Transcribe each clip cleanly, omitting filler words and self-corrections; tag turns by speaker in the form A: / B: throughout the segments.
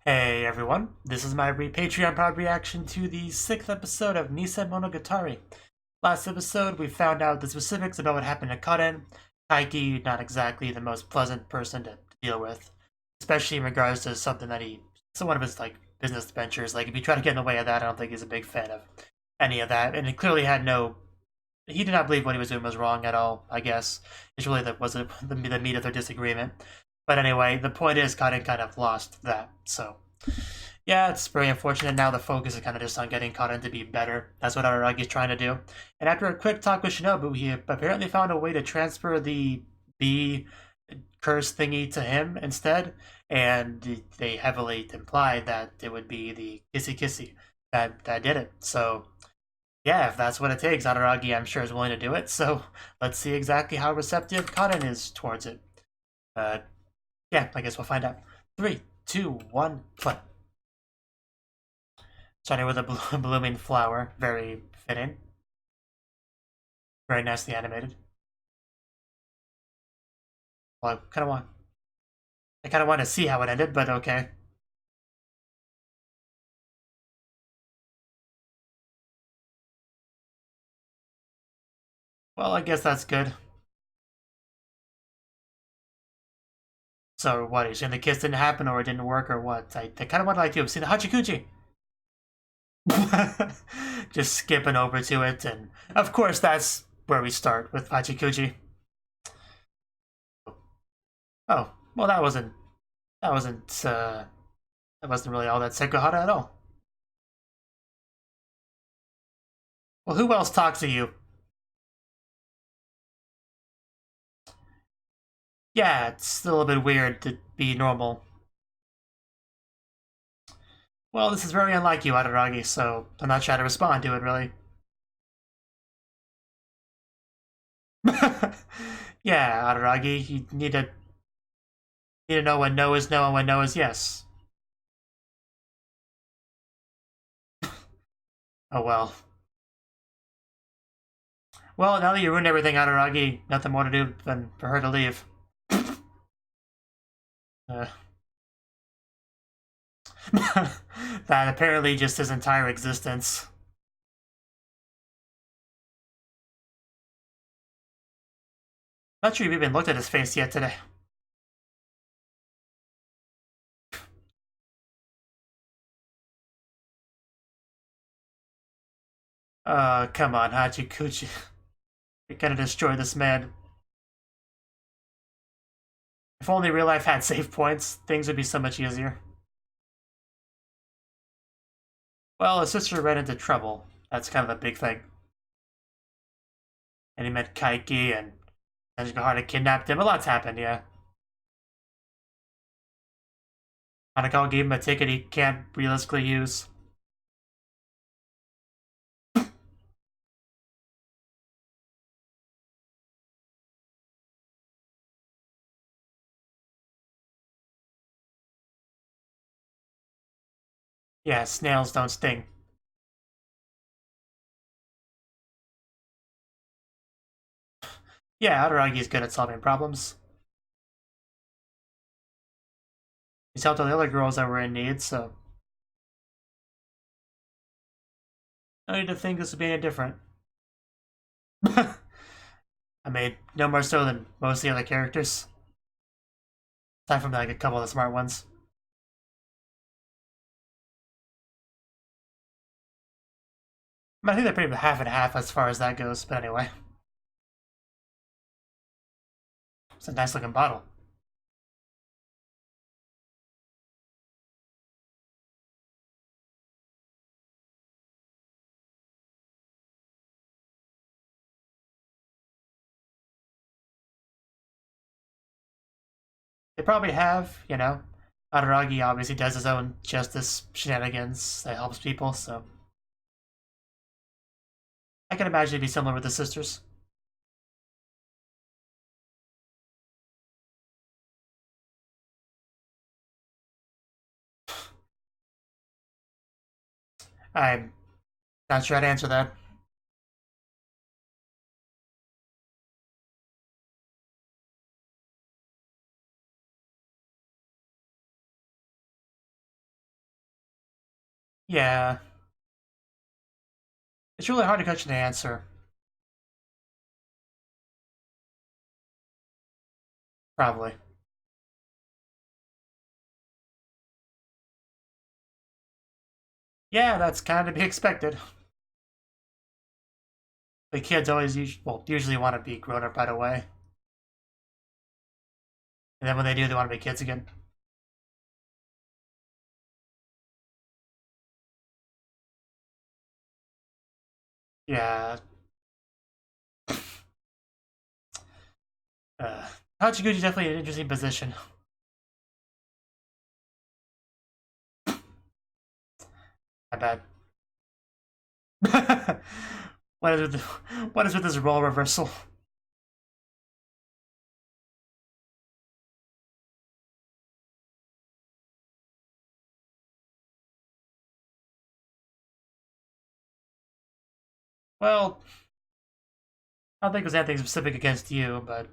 A: Hey everyone, this is my Patreon proud reaction to the 6th episode of Nisemonogatari. Last episode, we found out the specifics about what happened to Karen. Kaiki, not exactly the most pleasant person to deal with, especially in regards to something that one of his business ventures. Like if you try to get in the way of that, I don't think he's a big fan of any of that. And it clearly had he did not believe what he was doing was wrong at all. I guess it's really the meat of their disagreement. But anyway, the point is, Karen kind of lost that. So, yeah, it's very unfortunate. Now the focus is kind of just on getting Karen to be better. That's what Aragi's trying to do. And after a quick talk with Shinobu, he apparently found a way to transfer the bee curse thingy to him instead. And they heavily implied that it would be the kissy kissy that did it. So, yeah, if that's what it takes, Araragi, I'm sure, is willing to do it. So let's see exactly how receptive Karen is towards it. Uh, yeah, I guess we'll find out. 3, 2, 1, play. Starting with a blooming flower, very fitting. Very nicely animated. Well, I kind of want to see how it ended, but okay. Well, I guess that's good. So what? Are you saying the kiss didn't happen, or it didn't work, or what? I kind of want to see the Hachikuji. Just skipping over to it, and of course that's where we start with Hachikuji. Oh, well, that wasn't that wasn't really all that Sekihara at all. Well, who else talks to you? Yeah, it's a little bit weird to be normal. Well, this is very unlike you, Adaragi, so I'm not sure how to respond to it, really. Yeah, Adaragi, you need to know when no is no and when no is yes. Oh well. Well, now that you ruined everything, Adaragi, nothing more to do than for her to leave. Uh, that apparently just his entire existence. Not sure you've even looked at his face yet today. Come on, Hachikuchi. You're gonna destroy this man. If only real life had save points, things would be so much easier. Well, his sister ran into trouble. That's kind of a big thing. And he met Kaiki, and Hanagahara kidnapped him. A lot's happened, yeah. Hanako gave him a ticket he can't realistically use. Yeah, snails don't sting. Yeah, Araragi's good at solving problems. He's helped all the other girls that were in need, so no need to think this would be any different. I mean, no more so than most of the other characters. Aside from a couple of the smart ones. I think they're pretty half and half as far as that goes, but anyway. It's a nice looking bottle. They probably have, Araragi obviously does his own justice shenanigans that helps people, so I can imagine it'd be similar with the sisters. I'm not sure how to answer that. Yeah. It's really hard to question the answer. Probably. Yeah, that's kind of to be expected. The kids always usually want to be grown up right away. And then when they do, they want to be kids again. Yeah. Uh, Hachiguchi's definitely an interesting position. I bet. What is with this role reversal? Well, I don't think there's anything specific against you, but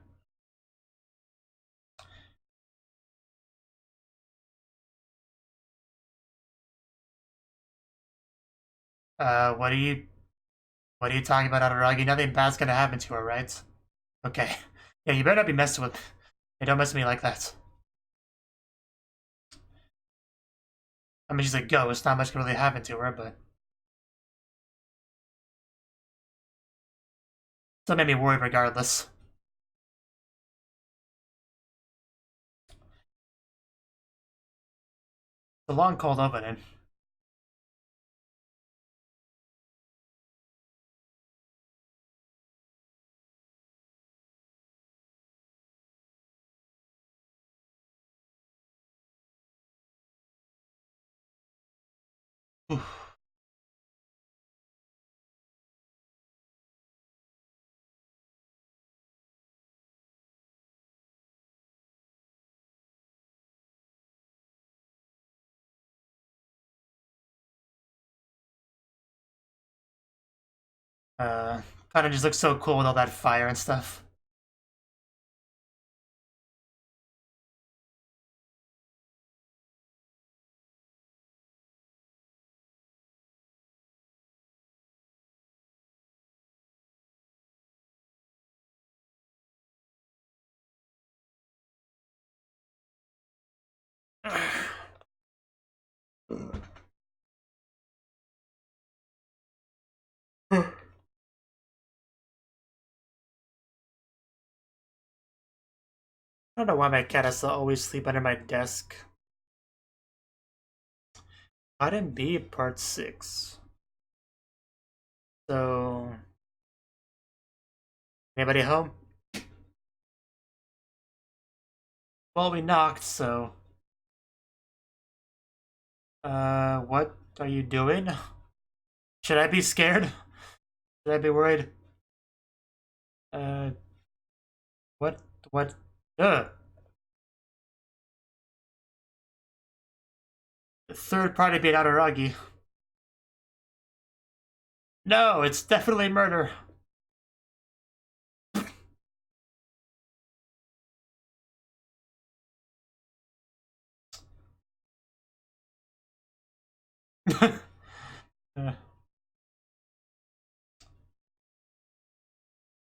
A: what are you talking about, Araragi? Nothing bad's gonna happen to her, right? Okay. Yeah, you better not be messing with. Hey, don't mess with me like that. I mean, she's a ghost. Not much can really happen to her, but still made me worried regardless. It's a long cold opening. Oof. Uh, Kind of just looks so cool with all that fire and stuff. I don't know why my cat has to always sleep under my desk. Item B, part 6. So, anybody home? Well, we knocked, so. What are you doing? Should I be scared? Should I be worried? Uh, what? What? Ugh. The third party being Araragi. No, it's definitely murder. Uh,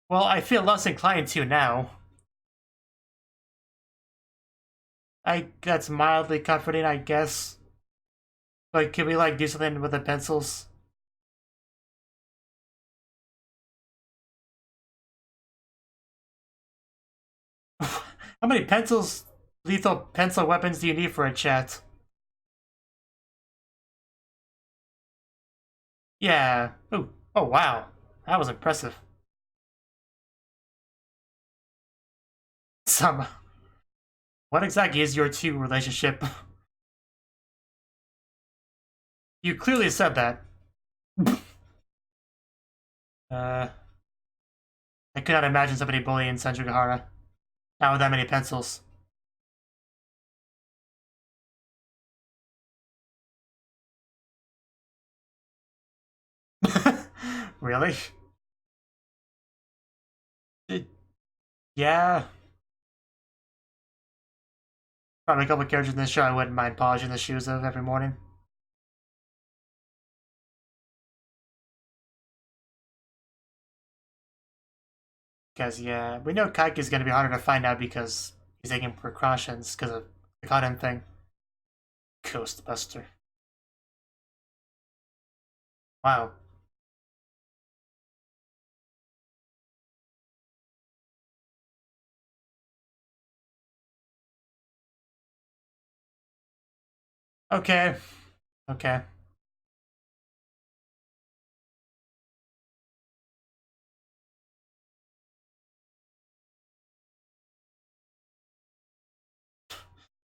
A: well, I feel less inclined to now. That's mildly comforting, I guess. But can we like do something with the pencils? How many lethal pencil weapons do you need for a chat? Yeah. Ooh. Oh wow, that was impressive. Some. What exactly is your two relationship? You clearly said that. uh, I could not imagine somebody bullying Senjugahara. Not with that many pencils. Really? Yeah. Probably a couple characters in this show I wouldn't mind polishing the shoes of every morning. Because, yeah, we know Kaiki is going to be harder to find now because he's taking precautions because of the Cotton thing. Ghostbuster. Wow. Okay. Okay.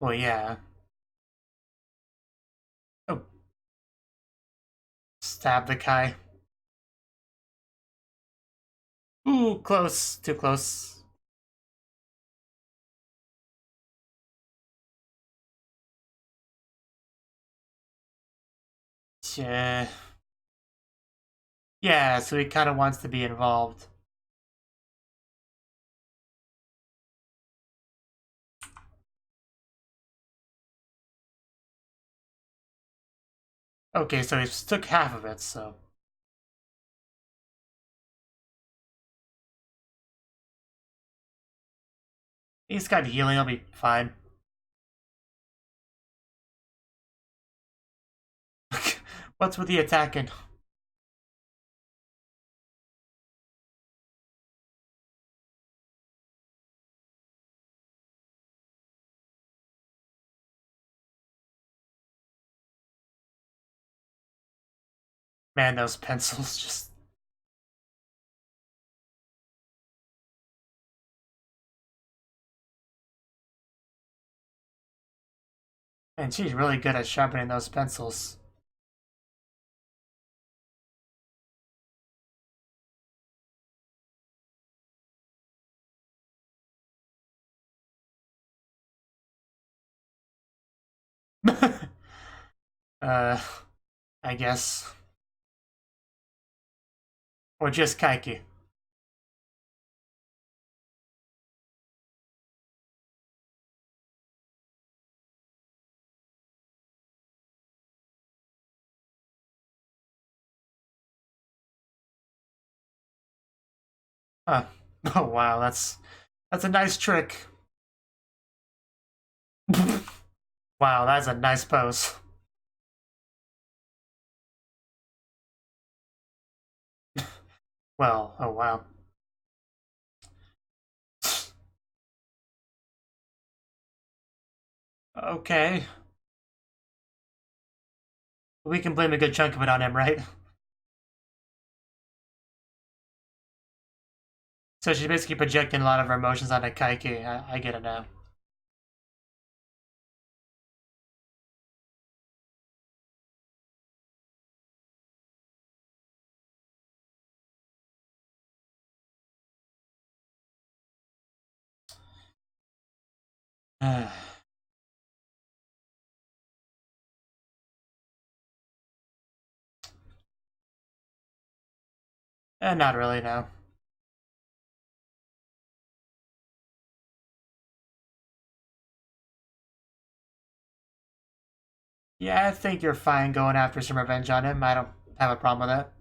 A: Well, yeah. Oh, stab the Kai. Ooh, close. Too close. Yeah. Yeah, so he kind of wants to be involved. Okay, so he took half of it, so. He's got healing, he'll be fine. What's with the attacking? Man, those pencils just. And she's really good at sharpening those pencils. uh, I guess. Or just Kaiki. Huh. Oh wow, that's a nice trick. Wow, that's a nice pose. Well, oh wow. Okay. We can blame a good chunk of it on him, right? So she's basically projecting a lot of her emotions onto Kaiki. I get it now. Not really, no. Yeah, I think you're fine going after some revenge on him. I don't have a problem with that.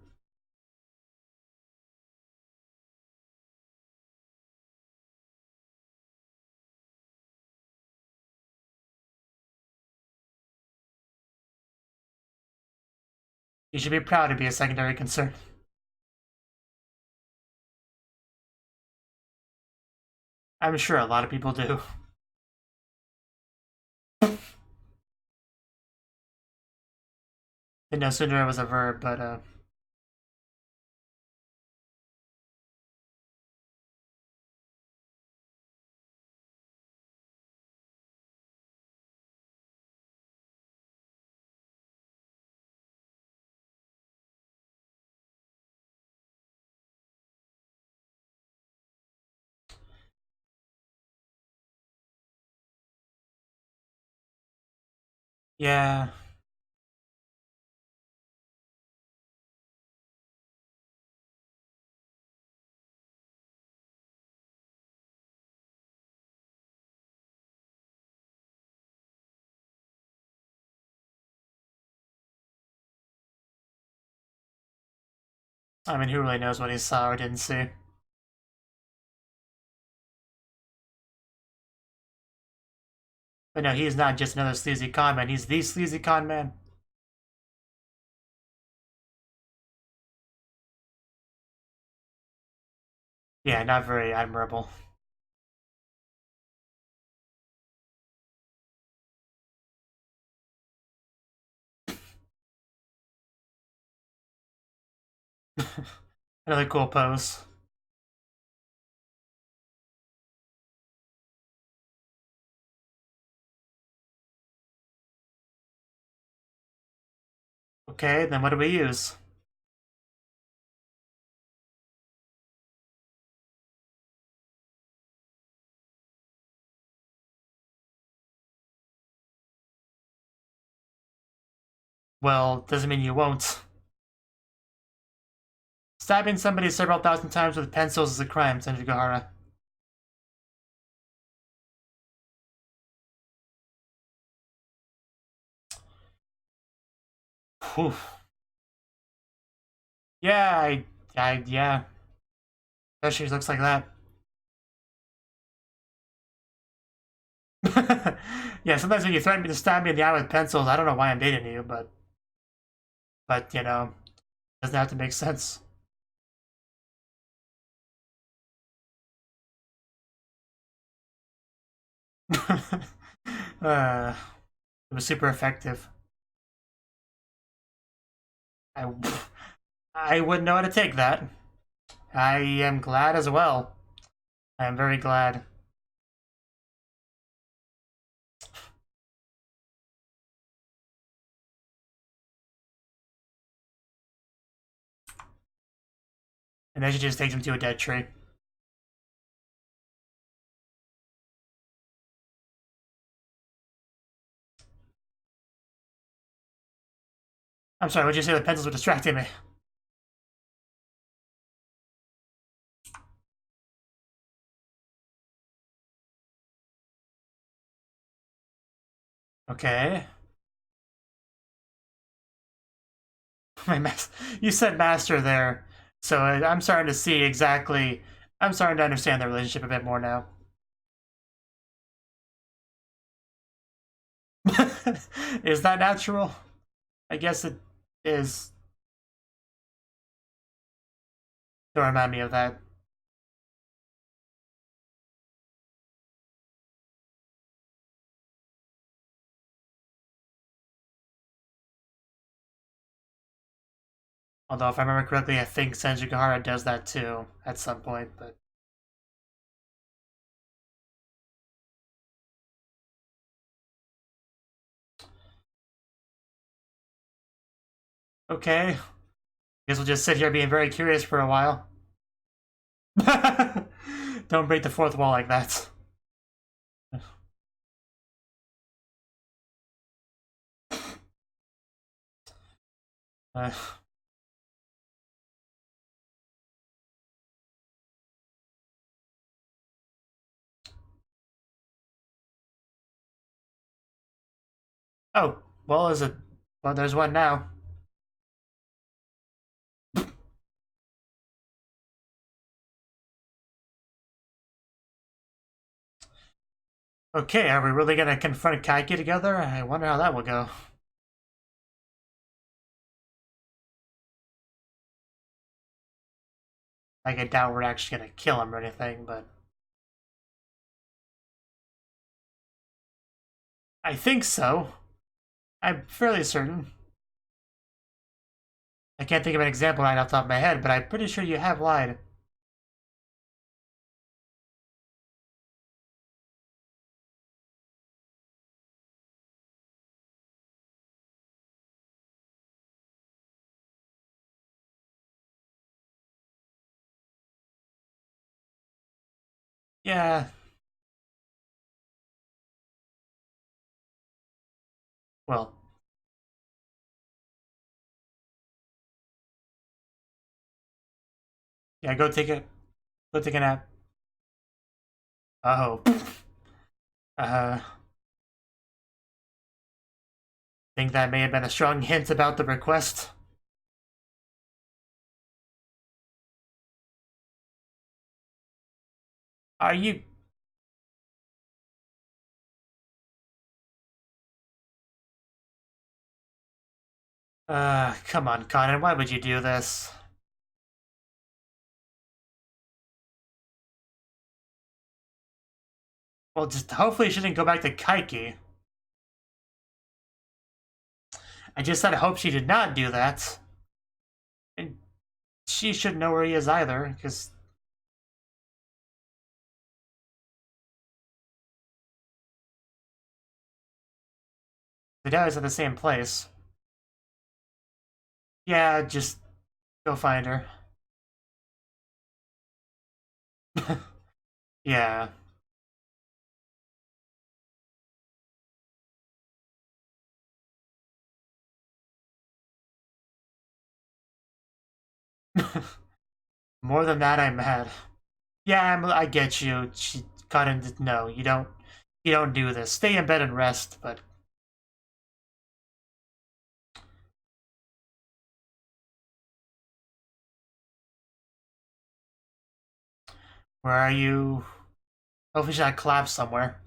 A: You should be proud to be a secondary concern. I'm sure a lot of people do. Didn't know sooner was a verb, but yeah. I mean, who really knows what he saw or didn't see? But no, he's not just another sleazy con man. He's the sleazy con man. Yeah, not very admirable. Another cool pose. Okay, then what do we use? Well, doesn't mean you won't. Stabbing somebody several thousand times with pencils is a crime, Senjugahara. Whew. Yeah, yeah. Especially looks like that. Yeah, sometimes when you threaten me to stab me in the eye with pencils, I don't know why I'm dating you, but you know, doesn't have to make sense. It was super effective. I, I wouldn't know how to take that. I am glad as well. I am very glad. And then she just takes him to a dead tree. I'm sorry, what'd you say? The pencils were distracting me. Okay. You said master there, so I'm starting to see exactly. I'm starting to understand the relationship a bit more now. Is that natural? I guess it is. Don't remind me of that. Although, if I remember correctly, I think Senjugahara does that too at some point, but. Okay. Guess we'll just sit here being very curious for a while. Don't break the fourth wall like that. Uh, oh, well, is it? Well, there's one now. Okay, are we really gonna confront Kaiki together? I wonder how that will go. Like, I doubt we're actually gonna kill him or anything, but I think so. I'm fairly certain. I can't think of an example right off the top of my head, but I'm pretty sure you have lied. Yeah, well, yeah, go take a nap. Oh. Uh, think that may have been a strong hint about the request. Are you Come on, Conan, why would you do this? Well, just hopefully she didn't go back to Kaiki. I just said I hope she did not do that. And she should know where he is either, because the dad is at the same place. Yeah, just go find her. Yeah. More than that, I'm mad. Yeah, I get you. She cut into no. You don't do this. Stay in bed and rest. But where are you? Hopefully, she's not collapsed somewhere.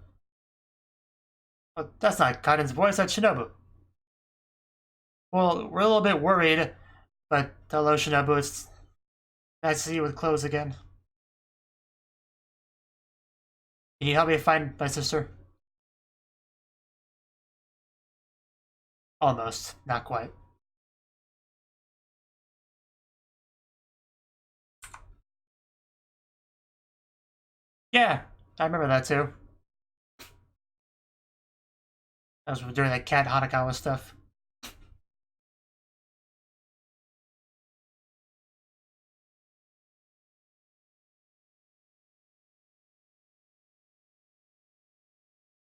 A: But that's not Kaden's voice. That's Shinobu. Well, we're a little bit worried, but hello, Shinobu. It's nice to see you with clothes again. Can you help me find my sister? Almost. Not quite. Yeah, I remember that too. That was during that Cat Hanakawa stuff.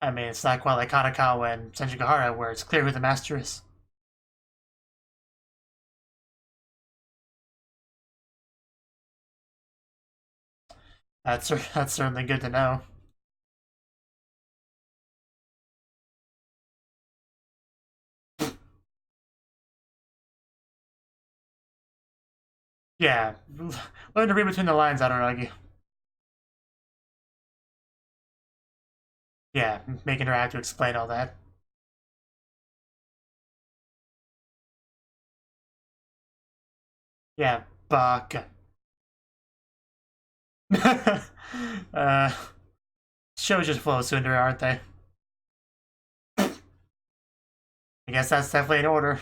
A: I mean, it's not quite like Hanakawa and Senjigahara, where it's clear who the master is. That's certainly good to know. Yeah, learn to read between the lines, Adaragi. Yeah, making her have to explain all that. Yeah, Baka. uh, shows just flow sooner, aren't they? I guess that's definitely in order.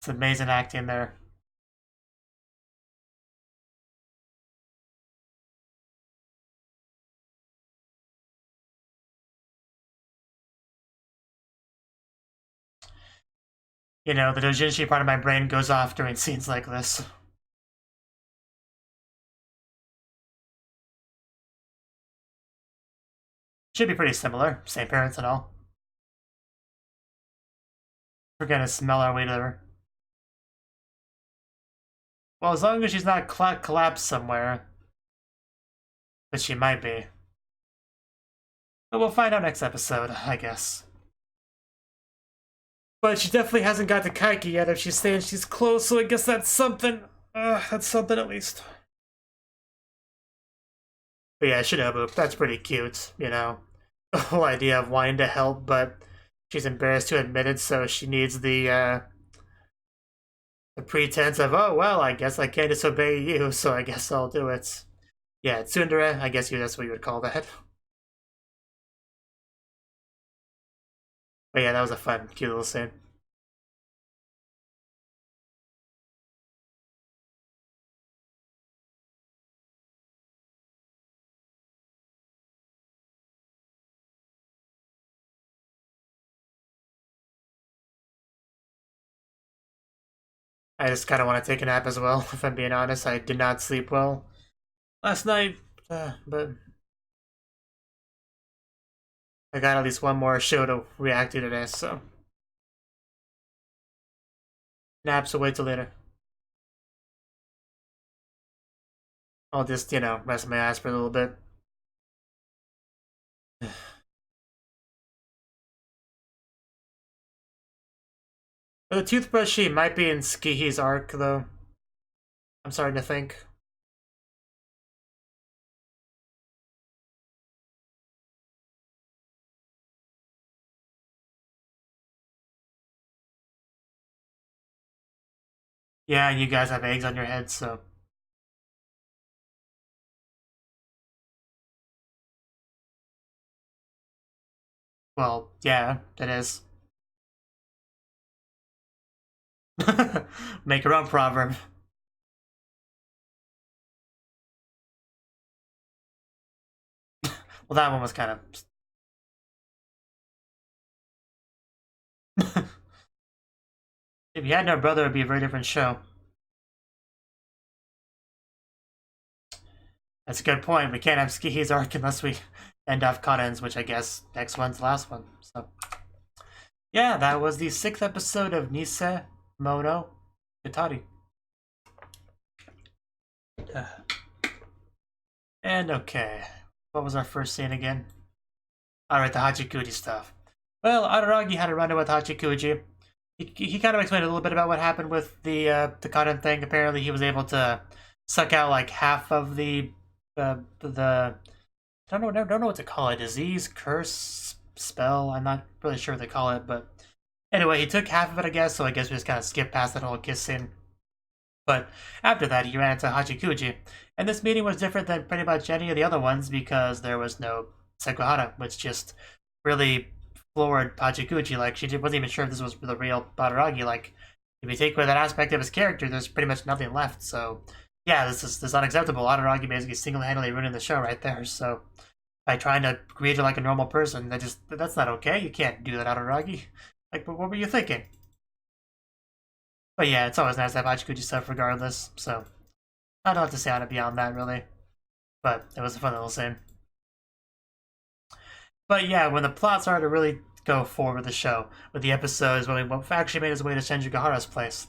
A: It's amazing acting there. You know, the doujinshi part of my brain goes off during scenes like this. Should be pretty similar, same parents and all. We're gonna smell our way to her. Well, as long as she's not collapsed somewhere, but she might be. But we'll find out next episode, I guess. But she definitely hasn't got to Kaiki yet if she's saying she's close, so I guess that's something. That's something at least. But yeah, Shinobu, that's pretty cute, you know. The whole idea of wanting to help, but she's embarrassed to admit it, so she needs the pretense of, oh, well, I guess I can't disobey you, so I guess I'll do it. Yeah, tsundere, I guess that's what you would call that. But yeah, that was a fun, cute little scene. I just kind of want to take a nap as well, if I'm being honest. I did not sleep well last night, but I got at least one more show to react to today, so. Naps will wait till later. I'll just, you know, rest my ass for a little bit. The toothbrush sheet might be in Skihi's arc, though. I'm starting to think. Yeah, you guys have eggs on your heads, so. Well, yeah, it is. Make your own proverb. Well, that one was kind of. If you had no brother, it'd be a very different show. That's a good point. We can't have Skihi's arc unless we end off Kaden's, which I guess next one's the last one. So, yeah, that was the 6th episode of Nisemonogatari. And okay, what was our first scene again? Alright, the Hachikuji stuff. Well, Araragi had a run-in with Hachikuji. He kind of explained a little bit about what happened with the Kaden thing. Apparently, he was able to suck out like half of the I don't know what to call it. Disease, curse, spell. I'm not really sure what they call it, but anyway, he took half of it, I guess. So I guess we just kind of skipped past that whole kiss scene. But after that, he ran into Hachikuji, and this meeting was different than pretty much any of the other ones because there was no Sekuhara, which just really floored Hachikuji. Like, she wasn't even sure if this was the real Badaragi. Like, if you take away that aspect of his character, there's pretty much nothing left. So, yeah, this is unacceptable. Badaragi basically single-handedly ruining the show right there. So, by trying to create her like a normal person, that's not okay. You can't do that, Badaragi. Like, what were you thinking? But yeah, it's always nice to have Hachikuji stuff regardless, so I don't have to say on it beyond that, really. But it was a fun little scene. But yeah, when the plot started to really go forward with the show, with the episodes, when we actually made his way to Senjukahara's place.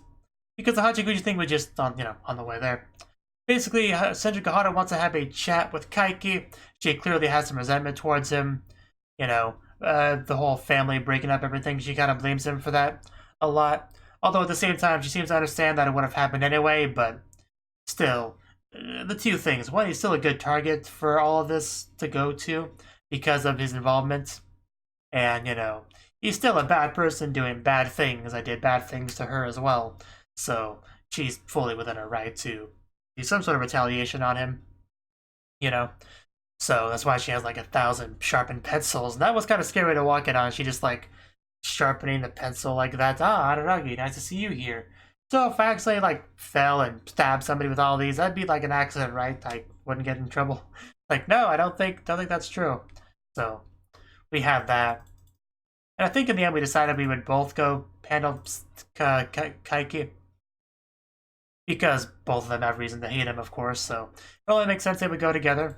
A: Because the Hachikuji thing was just on the way there. Basically, Senjukahara wants to have a chat with Kaiki. She clearly has some resentment towards him. The whole family breaking up everything, she kind of blames him for that a lot. Although at the same time, she seems to understand that it would have happened anyway, but still, the two things. One, he's still a good target for all of this to go to because of his involvement. And, he's still a bad person doing bad things. I did bad things to her as well. So she's fully within her right to do some sort of retaliation on him. So that's why she has like 1,000 sharpened pencils. And that was kind of scary to walk in on. She just like sharpening the pencil like that. Ah, Araragi, nice to see you here. So if I actually like fell and stabbed somebody with all these, that'd be like an accident, right? I wouldn't get in trouble. Like, no, I don't think that's true. So we have that. And I think in the end we decided we would both go handle Kaiki. Because both of them have reason to hate him, of course, so it only makes sense they would go together.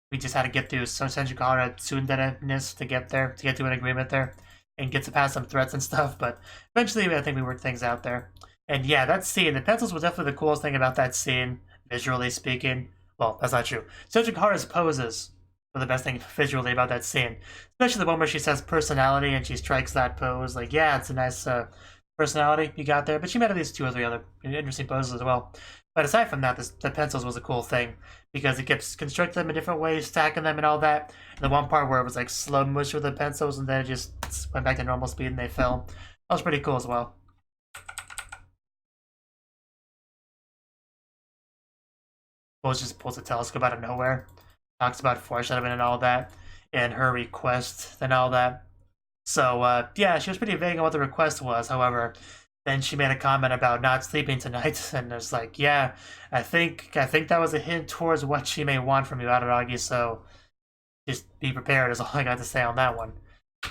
A: We just had to get through Senjukahara tsundere-ness to get there, to get to an agreement there, and get to pass some threats and stuff, but eventually I think we worked things out there. And yeah, that scene, the pencils was definitely the coolest thing about that scene, visually speaking. Well, that's not true. Senjukahara's poses were the best thing visually about that scene. Especially the one where she says personality and she strikes that pose. Like, yeah, it's a nice personality you got there. But she made at least 2 or 3 other interesting poses as well. But aside from that, the pencils was a cool thing because it kept constructing them in different ways, stacking them and all that. And the one part where it was like slow motion with the pencils and then it just went back to normal speed and they fell. That was pretty cool as well. Rose just pulls a telescope out of nowhere, talks about foreshadowing and all that, and her request and all that. So, yeah, she was pretty vague on what the request was. However, then she made a comment about not sleeping tonight, and it's like, yeah, I think that was a hint towards what she may want from you, Araragi, so just be prepared is all I got to say on that one.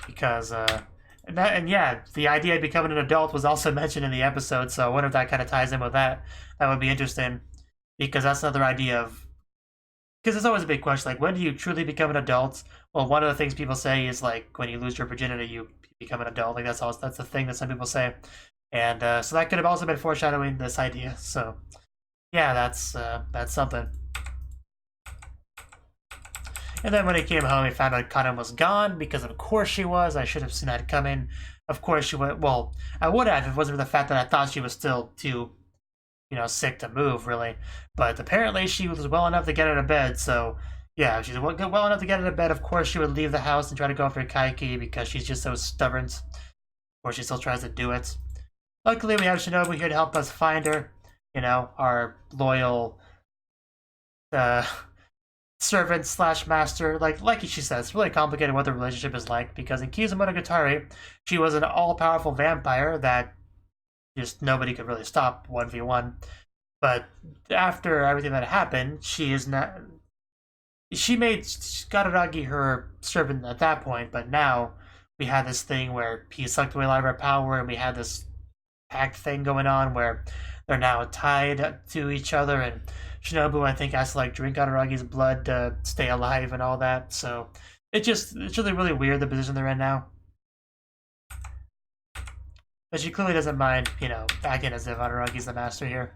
A: Because, and yeah, the idea of becoming an adult was also mentioned in the episode, so I wonder if that kind of ties in with that. That would be interesting, because that's another idea of... Because it's always a big question, like, when do you truly become an adult? Well, one of the things people say is, like, when you lose your virginity, you become an adult. Like, that's the thing that some people say. And so that could have also been foreshadowing this idea. So, yeah, that's something. And then when he came home, he found out Kaden was gone, because of course she was. I should have seen that coming. Of course she would. Well, I would have if it wasn't for the fact that I thought she was still too, sick to move, really. But apparently she was well enough to get out of bed, so... Yeah, if she's well enough to get out of bed, of course she would leave the house and try to go after Kaiki because she's just so stubborn. Or she still tries to do it. Luckily, we have Shinobu here to help us find her. You know, our loyal servant slash master. Like she says, it's really complicated what the relationship is like, because in Nisemonogatari, she was an all-powerful vampire that just nobody could really stop 1v1. But after everything that happened, she is not. She made Gararagi her servant at that point, but now we had this thing where he sucked away a lot of her power, and we had this pact thing going on where they're now tied to each other, and Shinobu, I think, has to drink Gararagi's blood to stay alive and all that. So it's really, really weird the position they're in now. But she clearly doesn't mind, acting as if Gararagi's the master here.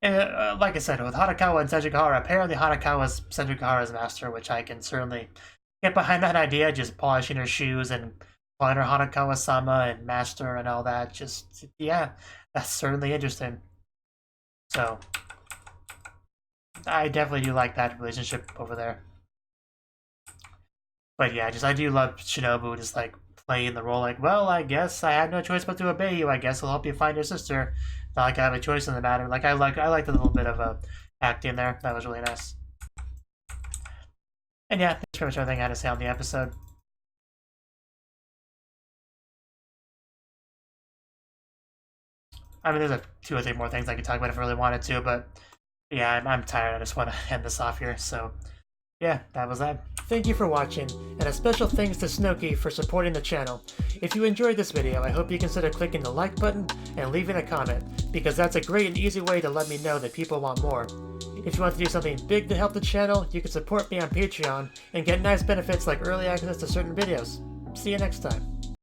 A: And, like I said, with Hanakawa and Senjukahara, apparently Hanakawa's Senjukahara's master, which I can certainly get behind that idea, just polishing her shoes and calling her Hanakawa-sama and master and all that. Just, yeah, that's certainly interesting. So, I definitely do like that relationship over there. But yeah, I do love Shinobu just playing the role well, I guess I had no choice but to obey you. I guess I'll help you find your sister. Not like I have a choice in the matter. I like a little bit of acting there. That was really nice. And yeah, that's pretty much everything I had to say on the episode. I mean, there's 2 or 3 more things I could talk about if I really wanted to, but yeah, I'm tired. I just want to end this off here. So yeah, that was that. Thank you for watching, and a special thanks to Cnouki for supporting the channel. If you enjoyed this video, I hope you consider clicking the like button and leaving a comment, because that's a great and easy way to let me know that people want more. If you want to do something big to help the channel, you can support me on Patreon and get nice benefits like early access to certain videos. See you next time.